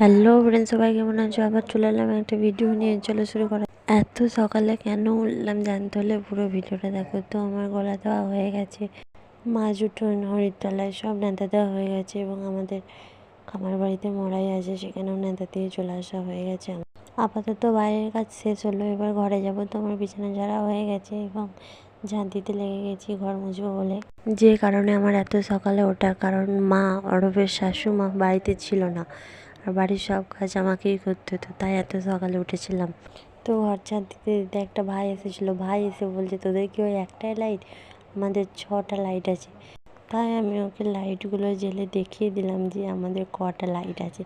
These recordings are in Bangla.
হ্যালো ফ্রেন্ড, সবাই কেমন আছো? আবার চলে এলাম একটা ভিডিও নিয়ে। চলো শুরু করা। এত সকালে কেন উঠলাম জানতে হলে পুরো ভিডিওটা দেখো। তো আমার গলা দেওয়া হয়ে গেছে, মাছ উঠোন হরিতলায় সব নেঁদা দেওয়া হয়ে গেছে, এবং আমাদের খামার বাড়িতে মরাই আছে, সেখানেও নেঁদা দিয়ে চলে আসা হয়ে গেছে। আপাতত বাইরের কাজ শেষ হলো, এবার ঘরে যাব। তো আমার বিছানা ঝাড়া হয়ে গেছে এবং ঝাঁট দিতে লেগে গেছি ঘর মুছবো বলে, যে কারণে আমার এত সকালে ওঠা। কারণ মা অরবের শাশুমা বাড়িতে ছিল না, আর বাড়ির সব কাজ আমাকেই করতে হতো, তাই এত সকালে উঠেছিলাম। তো ঘর ঝাঁট দিতে দিতে একটা ভাই এসেছিলো। ভাই এসে বলছে, তোদের কি ওই একটাই লাইট? আমাদের 6টা লাইট আছে। তাই আমি ওকে লাইটগুলো জ্বেলে দেখিয়ে দিলাম যে আমাদের কটা লাইট আছে।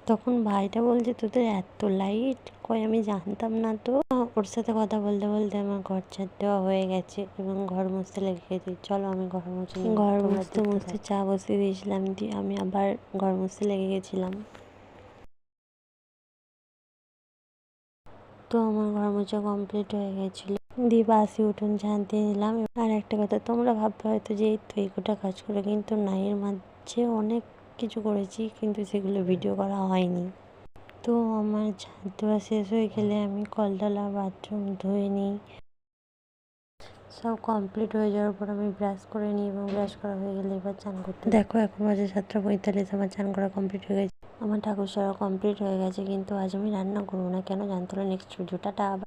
তখন ভাইটা বলছে, তোদের এত লাইট? কই, আমি জানতাম না তো। ওর সাথে কথা বলতে বলতে আমার ঘর ঝাঁট দেওয়া হয়ে গেছে এবং ঘর মুছতে লেগে গেছে। চলো আমি ঘর মুছে নিই। ঘর মুছতে মুছতে চা বসিয়ে দিয়েছিলাম, দিয়ে আমি আবার ঘর মুছতে লেগে গেছিলাম। তো আমার ঘর মোছা কমপ্লিট হয়ে গেছিলো, দিয়ে বাসি উঠোন ঝাঁট দিয়ে নিলাম। আর একটা কথা, তোমরা ভাববে হয়তো যে এই তো এই কটা কাজ করে, কিন্তু না, এর মাঝে অনেক কিছু করেছি, কিন্তু সেগুলো ভিডিও করা হয়নি। তো আমার ঝাঁট দেওয়া শেষ হয়ে গেলে আমি কলতলা বাথরুম ধুয়ে নিই। সব কমপ্লিট হয়ে যাওয়ার পর আমি ব্রাশ করে নিই, এবং ব্রাশ করা হয়ে গেলে এবার চান করতে। দেখো এখন বাজে 7:45, আমার চান করা কমপ্লিট হয়ে গেছে, আমার ঠাকুর সারা কমপ্লিট হয়ে গেছে। কিন্তু আজ আমি রান্না করবো না, কেন জানতে হলে নেক্সট ভিডিওটা।